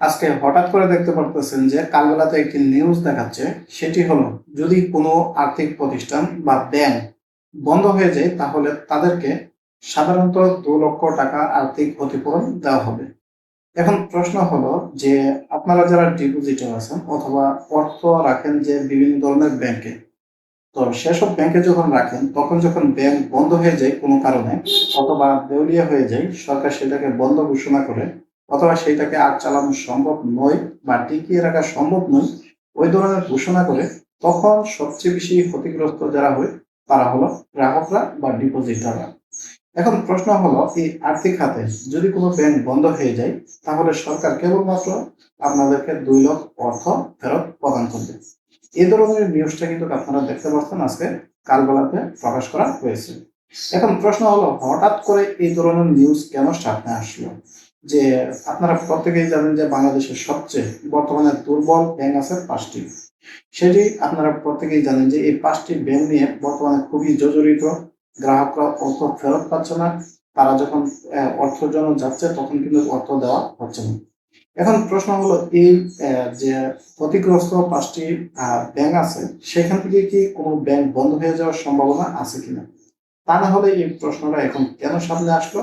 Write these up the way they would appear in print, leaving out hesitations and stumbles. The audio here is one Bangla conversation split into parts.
আজকে হঠাৎ করে দেখতে পারতেছেন যে কালবেলাতে একটি নিউজ দেখাচ্ছে। সেটি হলো, যদি কোনো আর্থিক প্রতিষ্ঠান বা ব্যাংক বন্ধ হয়ে যায় তাহলে তাদেরকে সাধারণত 2 লক্ষ টাকা আর্থিক ক্ষতিপূরণ দেওয়া হবে। এখন প্রশ্ন হলো যে আপনারা যারা ডিপোজিটে আছেন অথবা অর্থ রাখেন যে বিভিন্ন ধরনের ব্যাংকে, তো সেসব ব্যাংকে যখন রাখেন তখন যখন ব্যাংক বন্ধ হয়ে যায় কোনো কারণে অথবা দেউলিয়া হয়ে যায়, সরকার সেটাকে বন্ধ ঘোষণা করে অথবা সেটাকে আর চালানো সম্ভব নয় বা টিকিয়ে রাখা সম্ভব নয়, ওই ধরনের ঘোষণা করে, তখন সবচেয়ে বেশি ক্ষতিগ্রস্ত যারা হয় তারা হলো গ্রাহকরা বা ডিপোজিটাররা। এখন প্রশ্ন হলো, এই আর্থিক খাতে যদি কোনো ব্যাংক বন্ধ হয়ে যায় তাহলে সরকার কেবলমাত্র আপনাদেরকে 2 লাখ অর্থ ফেরত প্রদান করবে। এই ধরনের নিউজটা কিন্তু আপনারা দেখতে পাচ্ছেন আজকে কালবেলাতে প্রকাশ করা হয়েছে। এখন প্রশ্ন হলো, হঠাৎ করে এই ধরনের নিউজ কেন সামনে আসলো? যে আপনারা প্রত্যেকেই জানেন যে বাংলাদেশের সবচেয়ে বর্তমানে দুর্বল ব্যাংক আছে 5টি। সেটি আপনারা প্রত্যেকেই জানেন যে এই 5টি ব্যাংক নিয়ে বর্তমানে খুবই জর্জরিত। গ্রাহকরা অর্থ ফেরত পাচ্ছে না। তারা যখন অর্থের জন্য যাচ্ছে তখন কিন্তু অর্থ দেওয়া হচ্ছে না। এখন প্রশ্ন হলো, এই যে ক্ষতিগ্রস্ত 5টি ব্যাংক আছে, সেখান থেকে কি কোনো ব্যাংক বন্ধ হয়ে যাওয়ার সম্ভাবনা আছে কিনা? তা না হলে এই প্রশ্নটা এখন কেন সামনে আসলো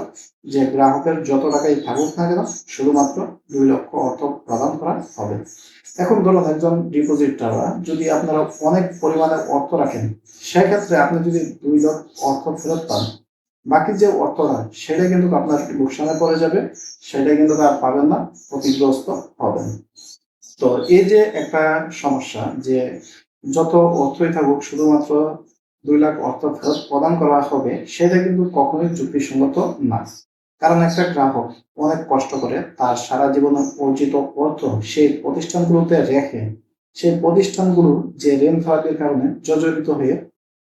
যে গ্রাহকের যত টাকাই থাকুক না কেন শুধুমাত্র 2 লক্ষ অর্থ প্রদান করা হবে? এখন ধরুন একজন ডিপোজিটাররা যদি আপনারা অনেক পরিমাণে অর্থ রাখেন, সেক্ষেত্রে আপনি যদি 2 লক্ষ অর্থ ফেরত পান, বাকি যে অর্থটা সেটা কিন্তু আপনার লোকসানে পড়ে যাবে, সেটা কিন্তু আর পাবেন না, ক্ষতিগ্রস্ত হবেন। তো এই যে একটা সমস্যা যে যত অর্থই থাকুক শুধুমাত্র 2 লাখ অর্থ ফেরত প্রদান করা হবে, সেটা কিন্তু কখনোই যুক্তিসঙ্গত না। কারণ একটা গ্রাহক অনেক কষ্ট করে তার সারা জীবনের অর্জিত অর্থ সেই প্রতিষ্ঠানগুলোতে রেখে, সেই প্রতিষ্ঠানগুলো যে ঋণ খেলাপির কারণে জর্জরিত হয়ে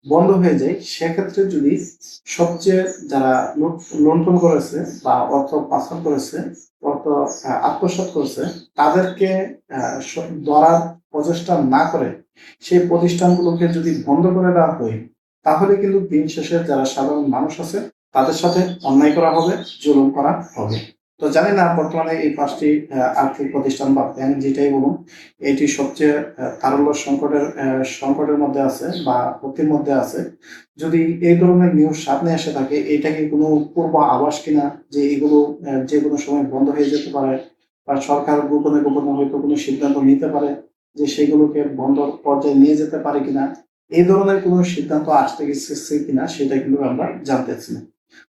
বন্ধ হয়ে যায়, সেক্ষেত্রে যদি সবচেয়ে যারা লুণ্ঠন করেছে বা অর্থ পাচার করেছে, অর্থ আত্মসাৎ করছে, তাদেরকে ধরার প্রচেষ্টা না করে সেই প্রতিষ্ঠানগুলোকে যদি বন্ধ করে দেওয়া হয়, তাহলে কিন্তু দিন শেষে যারা সাধারণ মানুষ আছে তাদের সাথে অন্যায় করা হবে, জুলুম করা হবে। তো জানি না বর্তমানে এই 5টি আর্থিক প্রতিষ্ঠান বা ব্যাংক যেটাই বলুন, এটি সবচেয়ে তারল্য সংকটের মধ্যে আছে বা ক্ষতির মধ্যে আছে। যদি এই ধরনের নিউজ সামনে এসে থাকে, এটা কি কোনো পূর্ব আভাস কিনা যে এগুলো যে কোনো সময় বন্ধ হয়ে যেতে পারে, বা সরকার গোপনে গোপনে হয়তো কোনো সিদ্ধান্ত নিতে পারে যে সেগুলোকে বন্ধ পর্যায়ে নিয়ে যেতে পারে কিনা? এই ধরনের কোনো সিদ্ধান্ত আসতে গেছে কিনা সেটা কিন্তু আমরা জানতেছি না।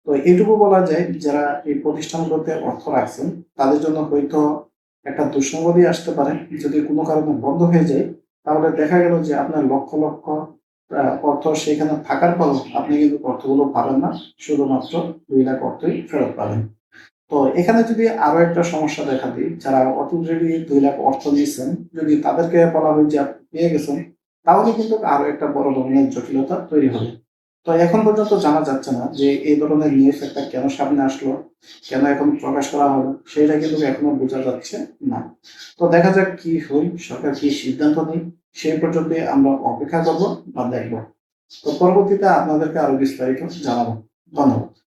তো এটুকু বলা যায়, যারা এই প্রতিষ্ঠানগুলোতে অর্থ রাখছেন তাদের জন্য হয়তো একটা দুঃসংবাদই আসতে পারে। যদি কোনো কারণে বন্ধ হয়ে যায় তাহলে দেখা গেল যে আপনার লক্ষ লক্ষ অর্থ সেখানে থাকার পরও আপনি কিন্তু অর্থগুলো পাবেন না, শুধুমাত্র 2 লাখ অর্থই ফেরত পাবেন। তো এখানে যদি আরো একটা সমস্যা দেখা দিই, যারা অলরেডি 2 লাখ অর্থ নিয়েছেন, যদি তাদেরকে বলা হয় যে আপনি পেয়ে গেছেন, তাহলে কিন্তু আরো একটা বড় ধরনের জটিলতা তৈরি হবে। তো এখন পর্যন্ত জানা যাচ্ছে না যে এই ধরনের নিউজ একটা কেন সামনে আসলো, কেন এখন প্রকাশ করা হলো, সেটা কিন্তু এখনো বোঝা যাচ্ছে না। তো দেখা যাক কি হয়, সরকার কি সিদ্ধান্ত নেই, সেই পর্যন্ত আমরা অপেক্ষা করব বা দেখব। তো পরবর্তীতে আপনাদেরকে আরো বিস্তারিত জানাবো। ধন্যবাদ।